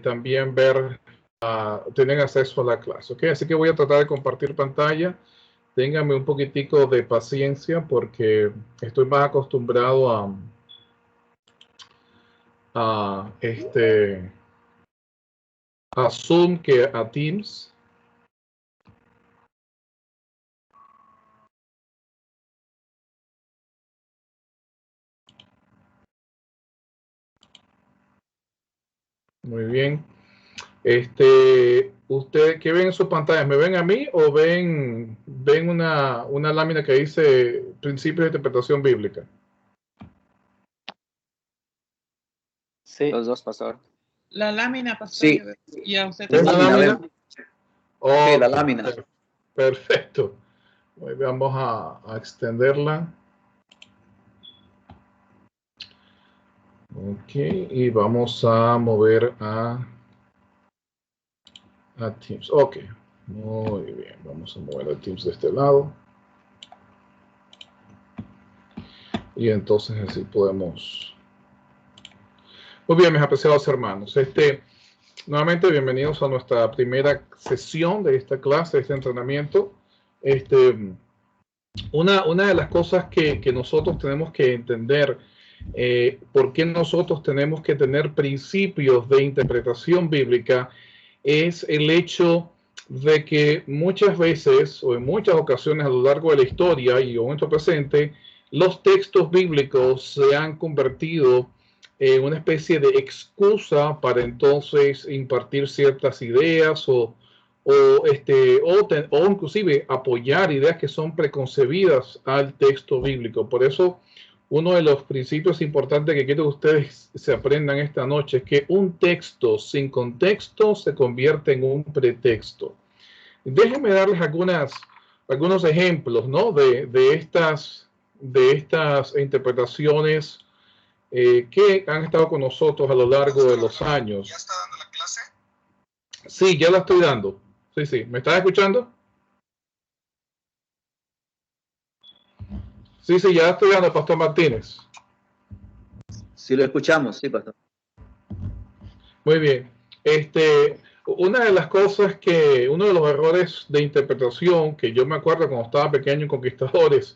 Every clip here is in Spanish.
también ver, tener acceso a la clase. ¿Ok? Así que voy a tratar de compartir pantalla. Ténganme un poquitico de paciencia porque estoy más acostumbrado a Zoom que a Teams. Muy bien. ¿Ustedes qué ven en sus pantallas? ¿Me ven a mí o ven una lámina que dice Principios de Interpretación Bíblica? Sí, los dos, pastor. La lámina, pastor. Sí. Y a usted ¿Ven la lámina? Oh, sí, la lámina. Perfecto. Vamos a extenderla. Ok, y vamos a mover a Teams. Ok, muy bien. Vamos a mover a Teams de este lado. Y entonces así podemos... Muy bien, mis apreciados hermanos. Nuevamente, bienvenidos a nuestra primera sesión de esta clase, de este entrenamiento. Una de las cosas que nosotros tenemos que entender, por qué nosotros tenemos que tener principios de interpretación bíblica, es el hecho de que muchas veces o en muchas ocasiones a lo largo de la historia y en nuestro presente, los textos bíblicos se han convertido en una especie de excusa para entonces impartir ciertas ideas o inclusive apoyar ideas que son preconcebidas al texto bíblico. Por eso, uno de los principios importantes que quiero que ustedes se aprendan esta noche es que un texto sin contexto se convierte en un pretexto. Déjenme darles algunos ejemplos, ¿no? de estas interpretaciones que han estado con nosotros a lo largo de los años. ¿Ya está dando la clase? Sí, ya la estoy dando. Sí. ¿Me estás escuchando? Sí, ya estoy dando, Pastor Martínez. Sí, lo escuchamos, sí, pastor. Muy bien. Una de las cosas uno de los errores de interpretación que yo me acuerdo cuando estaba pequeño en Conquistadores,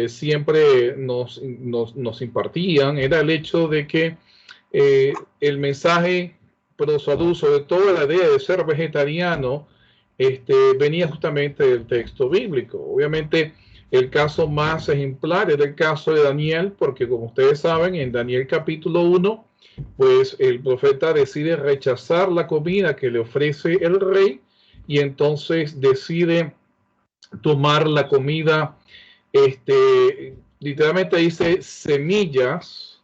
siempre nos impartían, era el hecho de que el mensaje pro salud, sobre todo la idea de ser vegetariano, venía justamente del texto bíblico. Obviamente, el caso más ejemplar era el caso de Daniel, porque como ustedes saben, en Daniel capítulo 1, pues el profeta decide rechazar la comida que le ofrece el rey y entonces decide tomar la comida, literalmente dice semillas,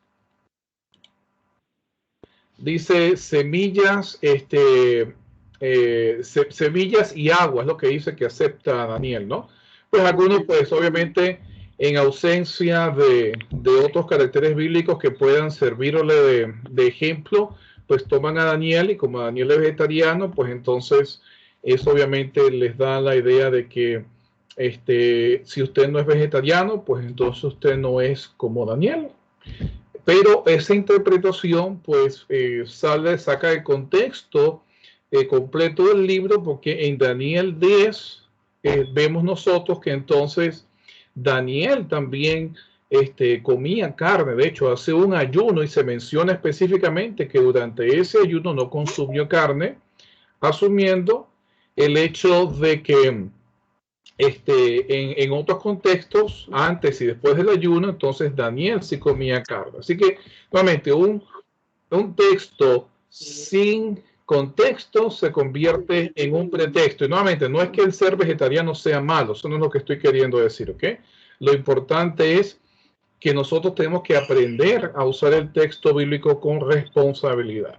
semillas y agua, es lo que dice que acepta Daniel, ¿no? Pues algunos, pues obviamente, en ausencia de otros caracteres bíblicos que puedan servirle de ejemplo, pues toman a Daniel y como Daniel es vegetariano, pues entonces eso obviamente les da la idea de que si usted no es vegetariano, pues entonces usted no es como Daniel. Pero esa interpretación pues saca de contexto completo del libro, porque en Daniel 10 vemos nosotros que entonces Daniel también comía carne. De hecho, hace un ayuno y se menciona específicamente que durante ese ayuno no consumió carne, asumiendo el hecho de que en otros contextos, antes y después del ayuno, entonces Daniel sí comía carne. Así que, nuevamente, un texto sin contexto se convierte en un pretexto. Y nuevamente, no es que el ser vegetariano sea malo, eso no es lo que estoy queriendo decir, ¿ok? Lo importante es que nosotros tenemos que aprender a usar el texto bíblico con responsabilidad.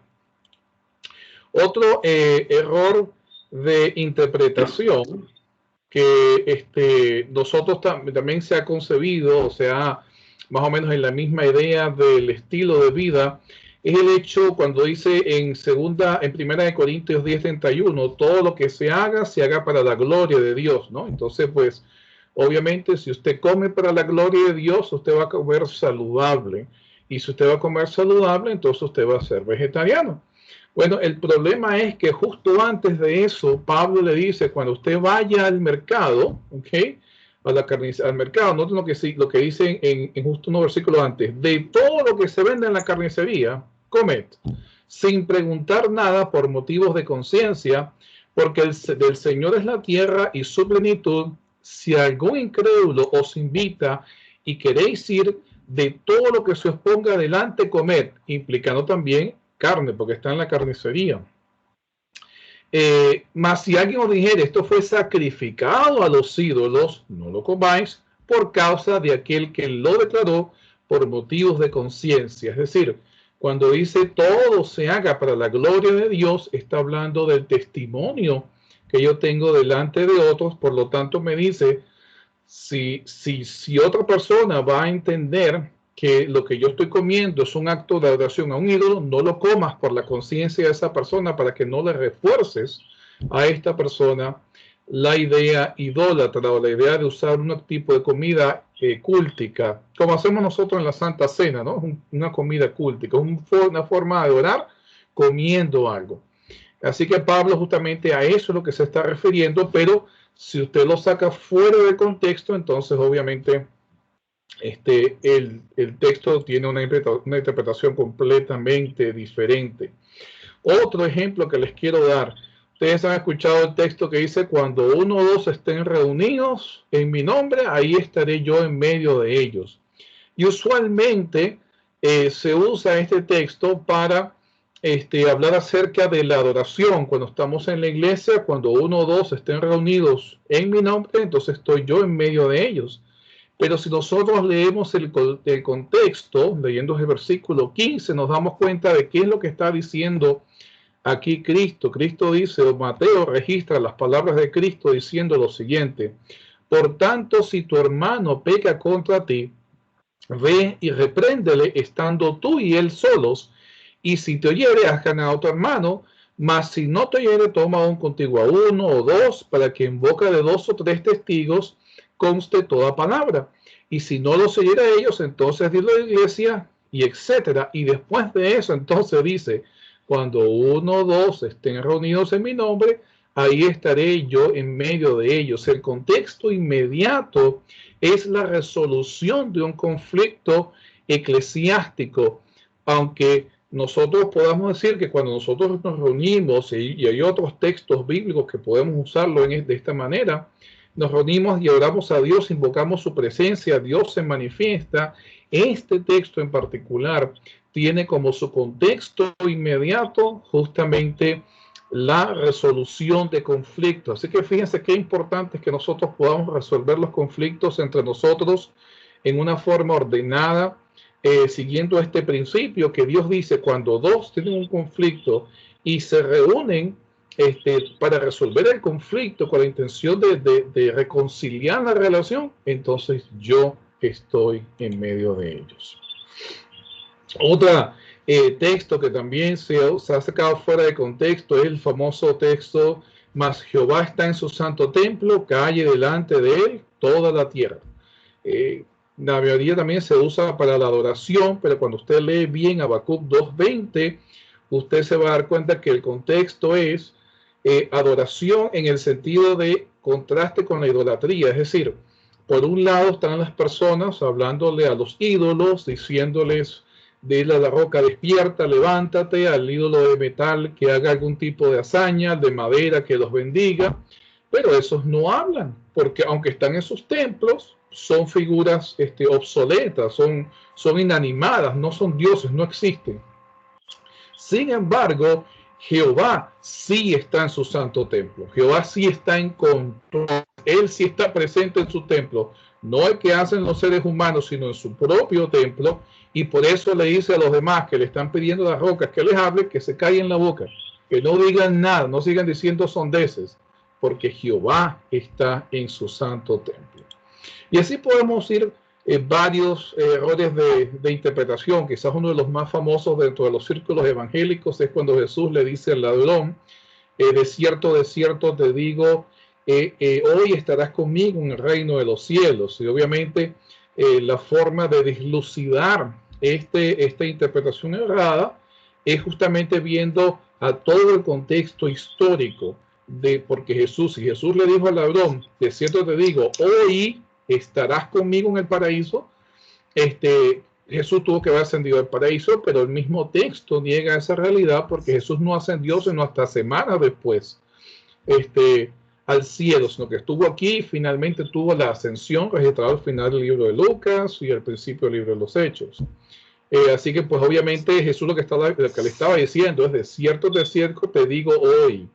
Otro error de interpretación que nosotros también se ha concebido, o sea, más o menos en la misma idea del estilo de vida, es el hecho cuando dice en primera de Corintios 10:31, todo lo que se haga para la gloria de Dios, ¿no? Entonces, pues, obviamente, si usted come para la gloria de Dios, usted va a comer saludable. Y si usted va a comer saludable, entonces usted va a ser vegetariano. Bueno, el problema es que justo antes de eso, Pablo le dice, cuando usted vaya al mercado, ¿ok? Al mercado, noten lo que dice en justo unos versículos antes, de todo lo que se vende en la carnicería, comed, sin preguntar nada por motivos de conciencia, porque del Señor es la tierra y su plenitud. Si algún incrédulo os invita y queréis ir, de todo lo que se os ponga delante, comed, implicando también carne, porque está en la carnicería. Mas si alguien os dijere, esto fue sacrificado a los ídolos, no lo comáis por causa de aquel que lo declaró por motivos de conciencia. Es decir, cuando dice todo se haga para la gloria de Dios, está hablando del testimonio que yo tengo delante de otros. Por lo tanto, me dice, si otra persona va a entender que lo que yo estoy comiendo es un acto de adoración a un ídolo, no lo comas por la conciencia de esa persona, para que no le refuerces a esta persona la idea idólatra o la idea de usar un tipo de comida cúltica, como hacemos nosotros en la Santa Cena, ¿no? Una comida cúltica, una forma de orar comiendo algo. Así que Pablo justamente a eso es lo que se está refiriendo, pero si usted lo saca fuera del contexto, entonces obviamente el texto tiene una interpretación completamente diferente. Otro ejemplo que les quiero dar. Ustedes han escuchado el texto que dice, cuando uno o dos estén reunidos en mi nombre, ahí estaré yo en medio de ellos. Y usualmente se usa este texto para hablar acerca de la adoración. Cuando estamos en la iglesia, cuando uno o dos estén reunidos en mi nombre, entonces estoy yo en medio de ellos. Pero si nosotros leemos el contexto, leyendo el versículo 15, nos damos cuenta de qué es lo que está diciendo aquí Cristo. Cristo dice, o Mateo registra las palabras de Cristo diciendo lo siguiente: por tanto, si tu hermano peca contra ti, ve y repréndele estando tú y él solos, y si te oyere, has ganado a tu hermano. Mas si no te oyere, toma aún contigo a uno o dos, para que en boca de 2 o 3 testigos conste toda palabra. Y si no los oyera a ellos, entonces dile a la iglesia, y etcétera. Y después de eso, entonces dice, cuando uno o dos estén reunidos en mi nombre, ahí estaré yo en medio de ellos. El contexto inmediato es la resolución de un conflicto eclesiástico, aunque nosotros podamos decir que cuando nosotros nos reunimos, y hay otros textos bíblicos que podemos usarlo de esta manera, nos reunimos y oramos a Dios, invocamos su presencia, Dios se manifiesta. Este texto en particular tiene como su contexto inmediato justamente la resolución de conflictos. Así que fíjense qué importante es que nosotros podamos resolver los conflictos entre nosotros en una forma ordenada, siguiendo este principio que Dios dice, cuando dos tienen un conflicto y se reúnen para resolver el conflicto con la intención de reconciliar la relación, entonces yo estoy en medio de ellos. Otro texto que también se ha sacado fuera de contexto es el famoso texto, mas Jehová está en su santo templo, calle delante de él toda la tierra. La mayoría también se usa para la adoración, pero cuando usted lee bien Habacuc 2:20, usted se va a dar cuenta que el contexto es adoración en el sentido de contraste con la idolatría. Es decir, por un lado están las personas hablándole a los ídolos, diciéndoles, dile a la roca despierta, levántate, al ídolo de metal que haga algún tipo de hazaña, de madera que los bendiga, pero esos no hablan, porque aunque están en sus templos, son figuras obsoletas, son inanimadas, no son dioses, no existen. Sin embargo, Jehová sí está en su santo templo. Jehová sí está en control. Él sí está presente en su templo. No el que hacen los seres humanos, sino en su propio templo. Y por eso le dice a los demás que le están pidiendo a las rocas que les hable, que se callen la boca, que no digan nada, no sigan diciendo sondeces, porque Jehová está en su santo templo. Y así podemos ir varios errores de interpretación. Quizás uno de los más famosos dentro de los círculos evangélicos es cuando Jesús le dice al ladrón, de cierto te digo, hoy estarás conmigo en el reino de los cielos. Y obviamente la forma de dislucidar esta interpretación errada es justamente viendo a todo el contexto histórico porque Jesús, si Jesús le dijo al ladrón, de cierto te digo, hoy estarás conmigo en el paraíso, Jesús tuvo que haber ascendido al paraíso, pero el mismo texto niega esa realidad porque Jesús no ascendió sino hasta semanas después al cielo, sino que estuvo aquí y finalmente tuvo la ascensión registrada al final del libro de Lucas y al principio del libro de los Hechos. Así que pues obviamente Jesús lo que le estaba diciendo es de cierto te digo hoy,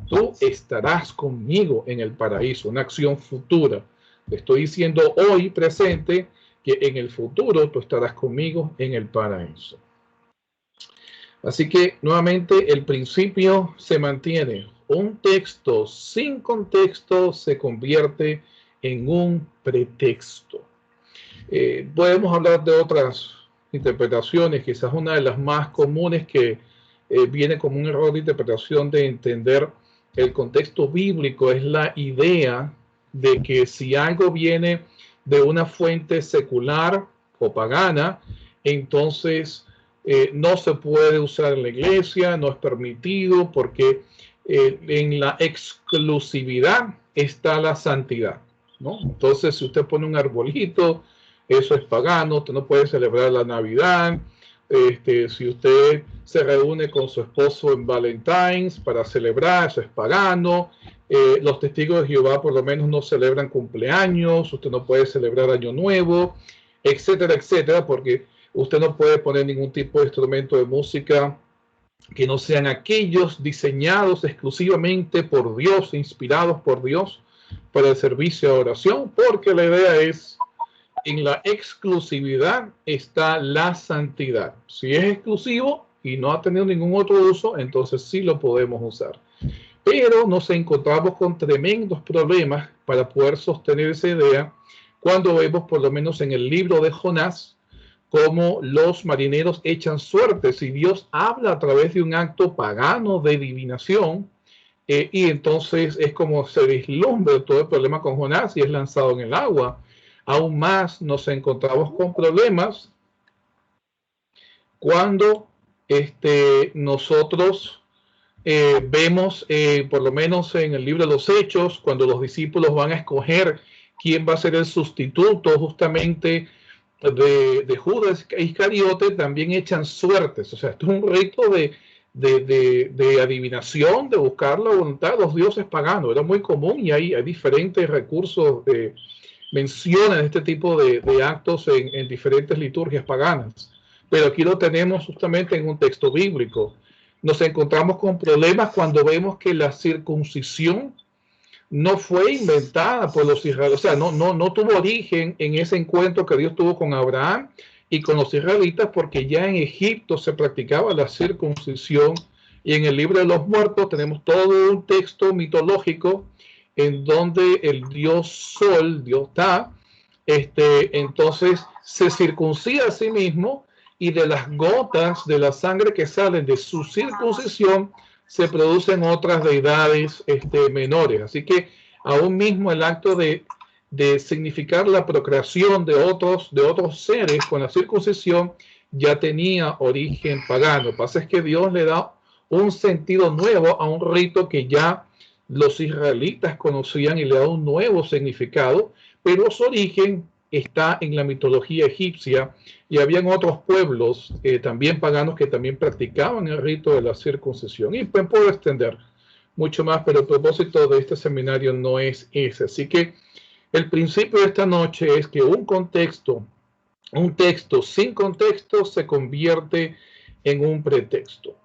tú estarás conmigo en el paraíso, una acción futura. Te estoy diciendo hoy presente que en el futuro tú estarás conmigo en el paraíso. Así que nuevamente el principio se mantiene. Un texto sin contexto se convierte en un pretexto. Podemos hablar de otras interpretaciones, quizás una de las más comunes que viene como un error de interpretación de entender el contexto bíblico es la idea de que si algo viene de una fuente secular o pagana, entonces no se puede usar en la iglesia, no es permitido porque en la exclusividad está la santidad, ¿no? Entonces, si usted pone un arbolito, eso es pagano, usted no puede celebrar la Navidad. Si usted se reúne con su esposo en Valentine's para celebrar, eso es pagano. Los testigos de Jehová por lo menos no celebran cumpleaños, usted no puede celebrar Año Nuevo, etcétera, etcétera, porque usted no puede poner ningún tipo de instrumento de música que no sean aquellos diseñados exclusivamente por Dios, inspirados por Dios para el servicio de oración, porque la idea es, en la exclusividad está la santidad. Si es exclusivo y no ha tenido ningún otro uso, entonces sí lo podemos usar. Pero nos encontramos con tremendos problemas para poder sostener esa idea cuando vemos, por lo menos en el libro de Jonás, cómo los marineros echan suertes y Dios habla a través de un acto pagano de adivinación, y entonces es como se vislumbra todo el problema con Jonás y es lanzado en el agua. Aún más nos encontramos con problemas cuando nosotros vemos, por lo menos en el libro de los Hechos, cuando los discípulos van a escoger quién va a ser el sustituto justamente de Judas Iscariote, también echan suertes. O sea, esto es un rito de adivinación, de buscar la voluntad de los dioses paganos. Era muy común y hay diferentes recursos de mencionan este tipo de actos en diferentes liturgias paganas. Pero aquí lo tenemos justamente en un texto bíblico. Nos encontramos con problemas cuando vemos que la circuncisión no fue inventada por los israelitas, o sea, no tuvo origen en ese encuentro que Dios tuvo con Abraham y con los israelitas, porque ya en Egipto se practicaba la circuncisión, y en el libro de los muertos tenemos todo un texto mitológico en donde el dios Sol, Dios Ta, entonces se circuncida a sí mismo, y de las gotas de la sangre que salen de su circuncisión se producen otras deidades menores. Así que aún mismo el acto de significar la procreación de otros seres con la circuncisión ya tenía origen pagano. Lo que pasa es que Dios le da un sentido nuevo a un rito que ya los israelitas conocían y le da un nuevo significado, pero su origen está en la mitología egipcia, y habían otros pueblos también paganos que también practicaban el rito de la circuncisión. Y pues puedo extender mucho más, pero el propósito de este seminario no es ese. Así que el principio de esta noche es que un texto sin contexto se convierte en un pretexto.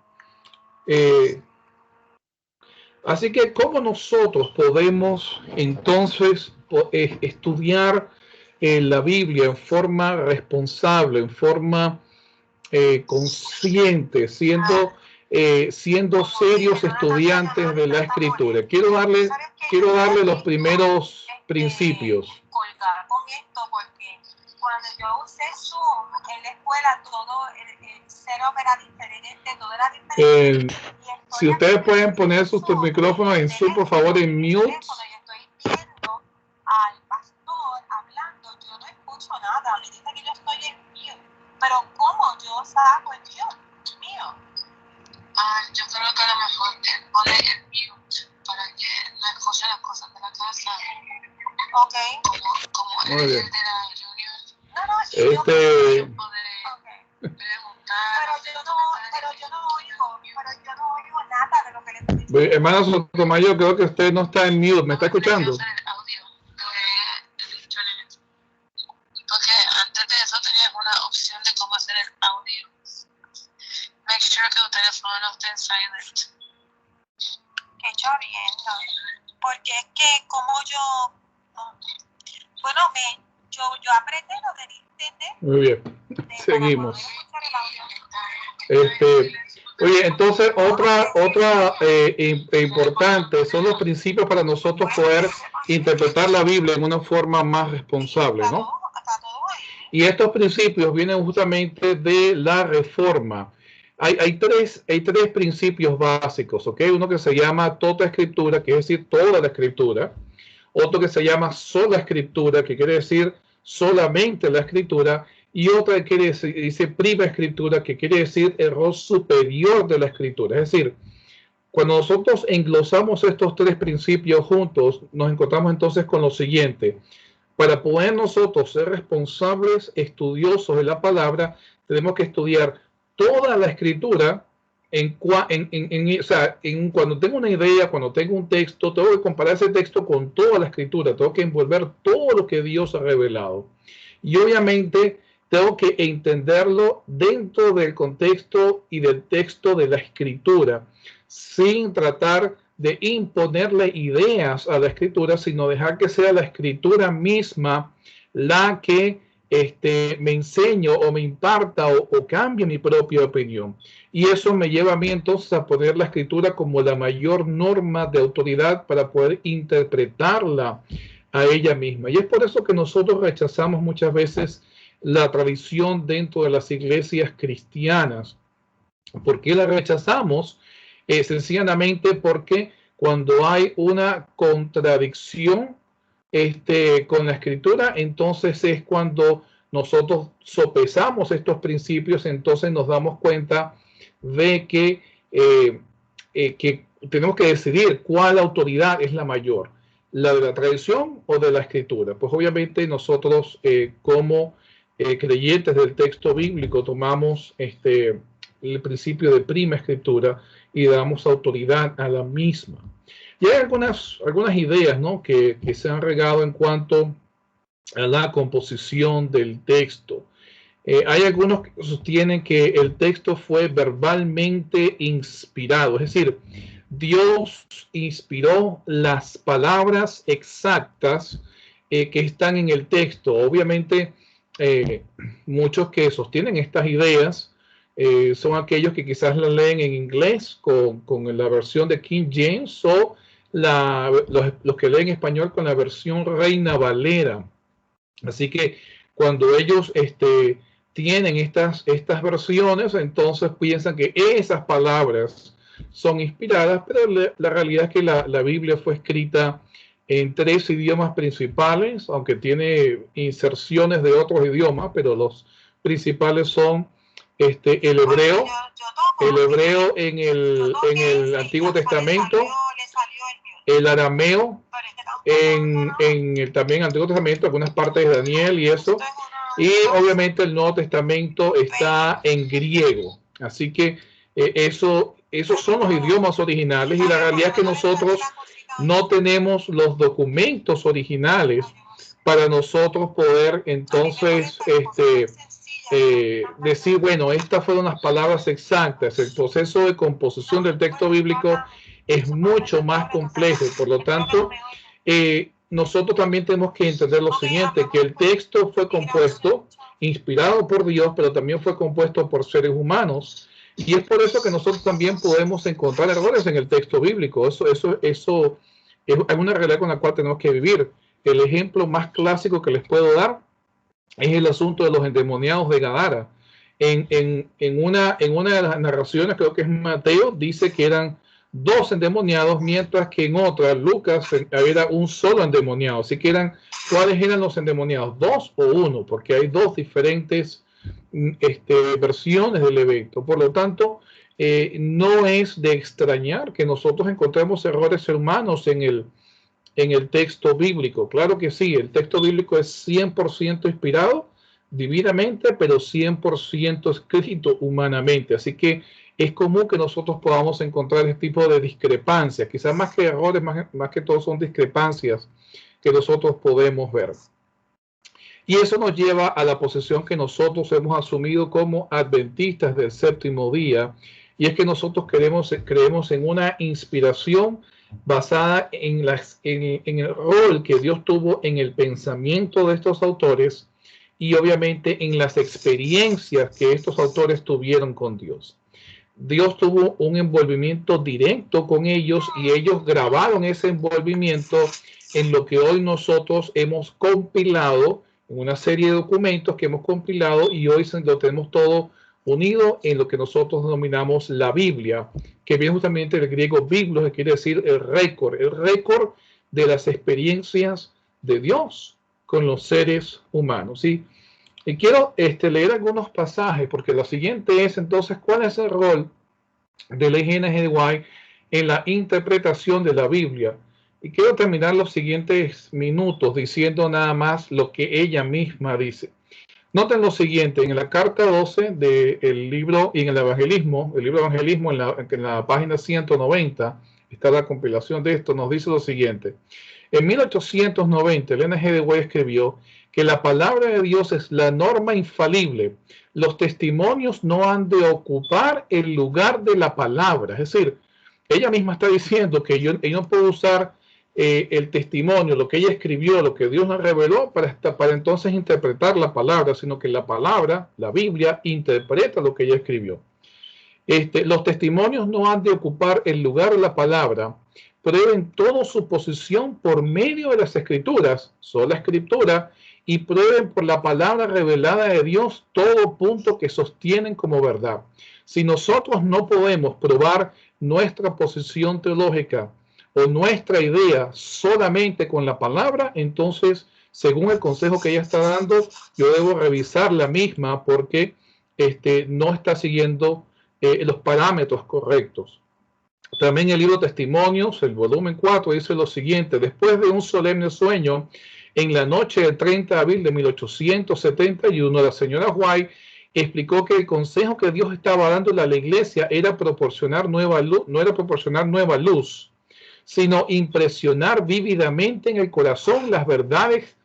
Así que, ¿cómo nosotros podemos entonces estudiar la Biblia en forma responsable, en forma consciente, siendo serios estudiantes de la Escritura? Quiero darle los primeros principios. Cuando yo usé Zoom en la escuela, todo el cero era diferente, todo era diferente. Si ustedes pueden poner sus micrófonos en Zoom, por favor, en mute. Cuando yo estoy viendo al pastor hablando, yo no escucho nada. Me dice que yo estoy en mute. Pero ¿cómo yo saco el mute mío? Yo creo que a lo mejor pone el mute para que no escuche las cosas de la casa. Ok. Como Muy el bien. de la reunión. No, sí, Este- yo puedo preguntar. Pero yo no oigo nada de lo que le estoy diciendo. Hermana Sotomayor, creo que usted no está en mute. ¿Me está escuchando? El audio del internet. Porque antes de eso tenías una opción de cómo hacer el audio. Make sure que tu teléfono no esté en silent. Qué choriento. Porque es que como yo... Bueno, yo aprendí lo del internet. Muy bien. Seguimos. Oye, entonces otra importante son los principios para nosotros poder interpretar la Biblia en una forma más responsable, ¿no? Y estos principios vienen justamente de la Reforma. Hay tres principios básicos, ¿ok? Uno que se llama toda escritura, que es decir, toda la escritura. Otro que se llama sola escritura, que quiere decir solamente la escritura. Y otra que dice prima escritura, que quiere decir el rol superior de la escritura. Es decir, cuando nosotros englosamos estos tres principios juntos, nos encontramos entonces con lo siguiente. Para poder nosotros ser responsables, estudiosos de la palabra, tenemos que estudiar toda la escritura. Cuando tengo una idea, cuando tengo un texto, tengo que comparar ese texto con toda la escritura, tengo que envolver todo lo que Dios ha revelado. Y obviamente tengo que entenderlo dentro del contexto y del texto de la escritura, sin tratar de imponerle ideas a la escritura, sino dejar que sea la escritura misma la que me enseñe o me imparta o cambie mi propia opinión. Y eso me lleva a mí entonces a poner la escritura como la mayor norma de autoridad para poder interpretarla a ella misma. Y es por eso que nosotros rechazamos muchas veces la tradición dentro de las iglesias cristianas. ¿Por qué la rechazamos? Sencillamente porque cuando hay una contradicción con la escritura, entonces es cuando nosotros sopesamos estos principios, entonces nos damos cuenta de que tenemos que decidir cuál autoridad es la mayor, la de la tradición o de la escritura. Pues obviamente nosotros como creyentes del texto bíblico tomamos el principio de prima escritura y damos autoridad a la misma. Y hay algunas ideas, ¿no?, que se han regado en cuanto a la composición del texto. Hay algunos que sostienen que el texto fue verbalmente inspirado, es decir, Dios inspiró las palabras exactas que están en el texto. Obviamente, muchos que sostienen estas ideas son aquellos que quizás la leen en inglés con la versión de King James o los que leen español con la versión Reina Valera. Así que cuando ellos tienen estas versiones, entonces piensan que esas palabras son inspiradas, pero la realidad es que la Biblia fue escrita en 3 idiomas principales, aunque tiene inserciones de otros idiomas, pero los principales son el hebreo en el Antiguo Testamento, el arameo también Antiguo Testamento, algunas partes de Daniel y eso, y obviamente el Nuevo Testamento está en griego. Así que esos son los idiomas originales, y la realidad es que nosotros no tenemos los documentos originales para nosotros poder entonces decir, bueno, estas fueron las palabras exactas. El proceso de composición del texto bíblico es mucho más complejo. Por lo tanto, nosotros también tenemos que entender lo siguiente, que el texto fue compuesto, inspirado por Dios, pero también fue compuesto por seres humanos. Y es por eso que nosotros también podemos encontrar errores en el texto bíblico. Eso es una realidad con la cual tenemos que vivir. El ejemplo más clásico que les puedo dar es el asunto de los endemoniados de Gadara. En una de las narraciones, creo que es Mateo, dice que eran 2 endemoniados, mientras que en otra, Lucas, era un solo endemoniado. Así que ¿cuáles eran los endemoniados? 2 o 1, porque hay 2 diferentes versiones del evento. Por lo tanto, no es de extrañar que nosotros encontremos errores humanos en el texto bíblico. Claro que sí, el texto bíblico es 100% inspirado divinamente, pero 100% escrito humanamente. Así que es común que nosotros podamos encontrar este tipo de discrepancias. Quizás más que errores, más que todo son discrepancias que nosotros podemos ver. Y eso nos lleva a la posición que nosotros hemos asumido como adventistas del séptimo día, y es que nosotros creemos en una inspiración basada en el rol que Dios tuvo en el pensamiento de estos autores y obviamente en las experiencias que estos autores tuvieron con Dios. Dios tuvo un envolvimiento directo con ellos y ellos grabaron ese envolvimiento en lo que hoy nosotros hemos compilado, en una serie de documentos que hemos compilado, y hoy lo tenemos todo unido en lo que nosotros denominamos la Biblia, que viene justamente del griego biblos, que quiere decir el récord de las experiencias de Dios con los seres humanos, ¿sí? Y quiero leer algunos pasajes, porque lo siguiente es entonces, ¿cuál es el rol de la Ellen G. White en la interpretación de la Biblia? Y quiero terminar los siguientes minutos diciendo nada más lo que ella misma dice. Noten lo siguiente, en la carta 12 del libro y en el Evangelismo, en la página 190, está la compilación de esto, nos dice lo siguiente. En 1890, Ellen G. White escribió que la palabra de Dios es la norma infalible. Los testimonios no han de ocupar el lugar de la palabra. Es decir, ella misma está diciendo que ella no puede usar el testimonio, lo que ella escribió, lo que Dios nos reveló para entonces interpretar la palabra, sino que la palabra, la Biblia, interpreta lo que ella escribió. Los testimonios no han de ocupar el lugar de la palabra. Prueben toda su posición por medio de las escrituras, sola escritura, y prueben por la palabra revelada de Dios todo punto que sostienen como verdad. Si nosotros no podemos probar nuestra posición teológica o nuestra idea solamente con la palabra, entonces, según el consejo que ella está dando, yo debo revisar la misma porque no está siguiendo los parámetros correctos. También el libro Testimonios, el volumen 4, dice lo siguiente: después de un solemne sueño, en la noche del 30 de abril de 1871, la señora White explicó que el consejo que Dios estaba dando a la iglesia era proporcionar nueva luz, no era proporcionar nueva luz, sino impresionar vívidamente en el corazón las verdades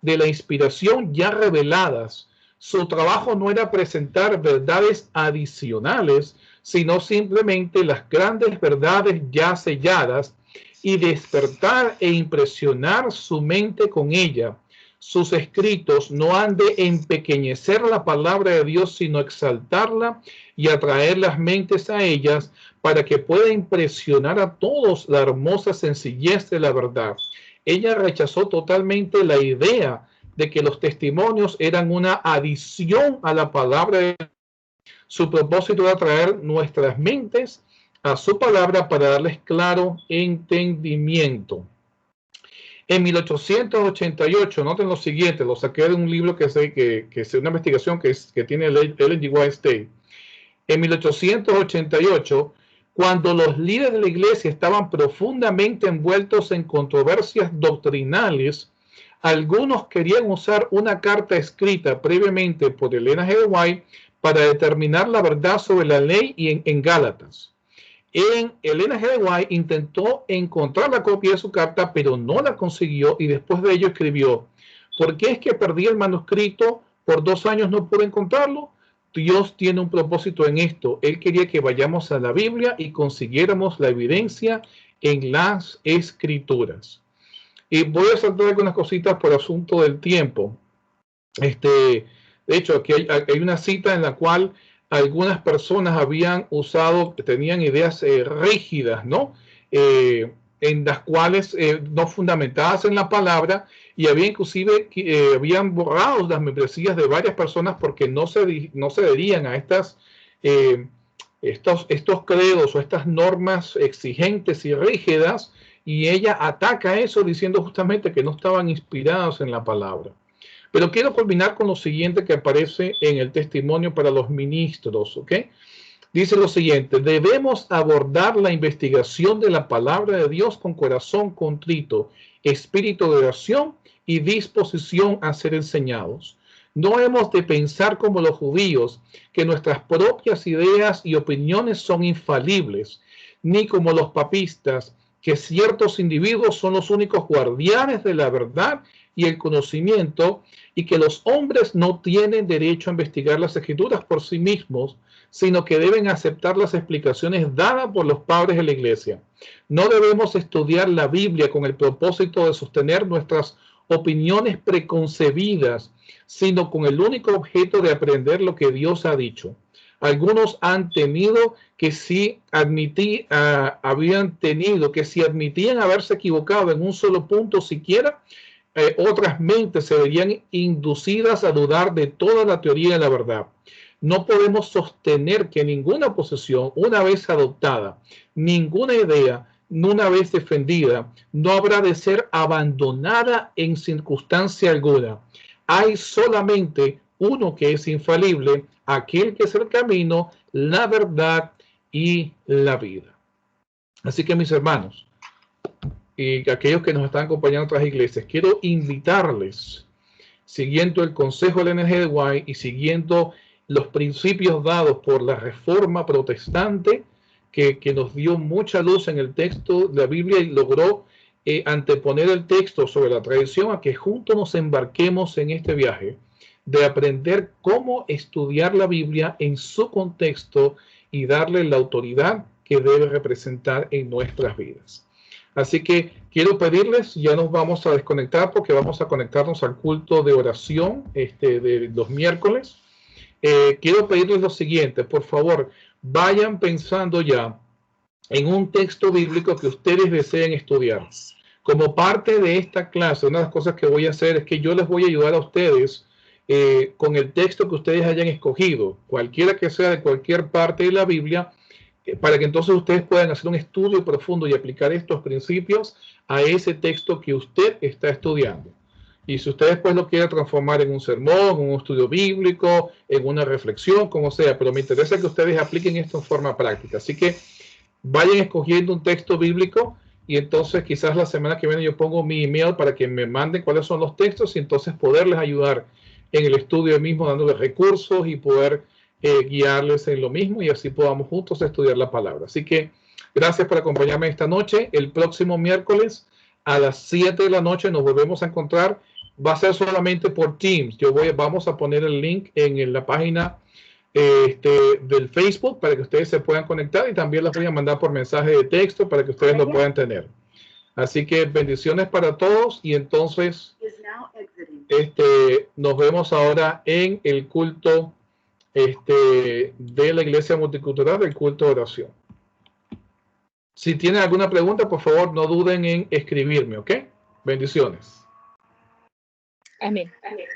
de la inspiración ya reveladas. Su trabajo no era presentar verdades adicionales, sino simplemente las grandes verdades ya selladas y despertar e impresionar su mente con ella. Sus escritos no han de empequeñecer la palabra de Dios, sino exaltarla y atraer las mentes a ellas para que pueda impresionar a todos la hermosa sencillez de la verdad. Ella rechazó totalmente la idea de que los testimonios eran una adición a la palabra de Dios. Su propósito era atraer nuestras mentes a su palabra para darles claro entendimiento. En 1888, noten lo siguiente, lo saqué de un libro que es una investigación que tiene Ellen G. White. En 1888, cuando los líderes de la iglesia estaban profundamente envueltos en controversias doctrinales, algunos querían usar una carta escrita previamente por Ellen G. White para determinar la verdad sobre la ley y en Gálatas. Ellen G. White intentó encontrar la copia de su carta, pero no la consiguió, y después de ello escribió: ¿por qué es que perdí el manuscrito? Por 2 años no pude encontrarlo. Dios tiene un propósito en esto. Él quería que vayamos a la Biblia y consiguiéramos la evidencia en las Escrituras. Y voy a saltar algunas cositas por asunto del tiempo. De hecho, aquí hay una cita en la cual algunas personas tenían ideas rígidas, ¿no? En las cuales no fundamentadas en la palabra, y había inclusive habían borrado las membresías de varias personas porque no se adherían a estos credos o estas normas exigentes y rígidas, y ella ataca eso diciendo justamente que no estaban inspirados en la palabra. Pero quiero culminar con lo siguiente que aparece en el testimonio para los ministros, ¿ok? Dice lo siguiente: debemos abordar la investigación de la palabra de Dios con corazón contrito, espíritu de oración y disposición a ser enseñados. No hemos de pensar como los judíos, que nuestras propias ideas y opiniones son infalibles, ni como los papistas, que ciertos individuos son los únicos guardianes de la verdad y el conocimiento, y que los hombres no tienen derecho a investigar las escrituras por sí mismos, sino que deben aceptar las explicaciones dadas por los padres de la iglesia. No debemos estudiar la Biblia con el propósito de sostener nuestras opiniones preconcebidas, sino con el único objeto de aprender lo que Dios ha dicho. Algunos han tenido que si admitían haberse equivocado en un solo punto siquiera, otras mentes se verían inducidas a dudar de toda la teoría de la verdad. No podemos sostener que ninguna posición, una vez adoptada, ninguna idea, una vez defendida, no habrá de ser abandonada en circunstancia alguna. Hay solamente uno que es infalible, aquel que es el camino, la verdad y la vida. Así que, mis hermanos, y aquellos que nos están acompañando en otras iglesias, quiero invitarles, siguiendo el consejo del NGDY y siguiendo los principios dados por la Reforma Protestante, que nos dio mucha luz en el texto de la Biblia y logró anteponer el texto sobre la tradición, a que juntos nos embarquemos en este viaje de aprender cómo estudiar la Biblia en su contexto y darle la autoridad que debe representar en nuestras vidas. Así que quiero pedirles, ya nos vamos a desconectar porque vamos a conectarnos al culto de oración de los miércoles. Quiero pedirles lo siguiente: por favor, vayan pensando ya en un texto bíblico que ustedes deseen estudiar. Como parte de esta clase, una de las cosas que voy a hacer es que yo les voy a ayudar a ustedes con el texto que ustedes hayan escogido, cualquiera que sea de cualquier parte de la Biblia, para que entonces ustedes puedan hacer un estudio profundo y aplicar estos principios a ese texto que usted está estudiando. Y si usted después lo quiere transformar en un sermón, en un estudio bíblico, en una reflexión, como sea, pero me interesa que ustedes apliquen esto en forma práctica. Así que vayan escogiendo un texto bíblico y entonces quizás la semana que viene yo pongo mi email para que me manden cuáles son los textos y entonces poderles ayudar en el estudio mismo, dándoles recursos y poder guiarles en lo mismo, y así podamos juntos estudiar la palabra. Así que gracias por acompañarme esta noche. El próximo miércoles a las 7 de la noche nos volvemos a encontrar. Va a ser solamente por Teams. Vamos a poner el link en la página del Facebook para que ustedes se puedan conectar, y también las voy a mandar por mensaje de texto para que ustedes lo puedan tener. Así que bendiciones para todos, y entonces nos vemos ahora en el culto de la Iglesia Multicultural, el culto de oración. Si tienen alguna pregunta, por favor, no duden en escribirme, ¿ok? Bendiciones. Amén. Amén.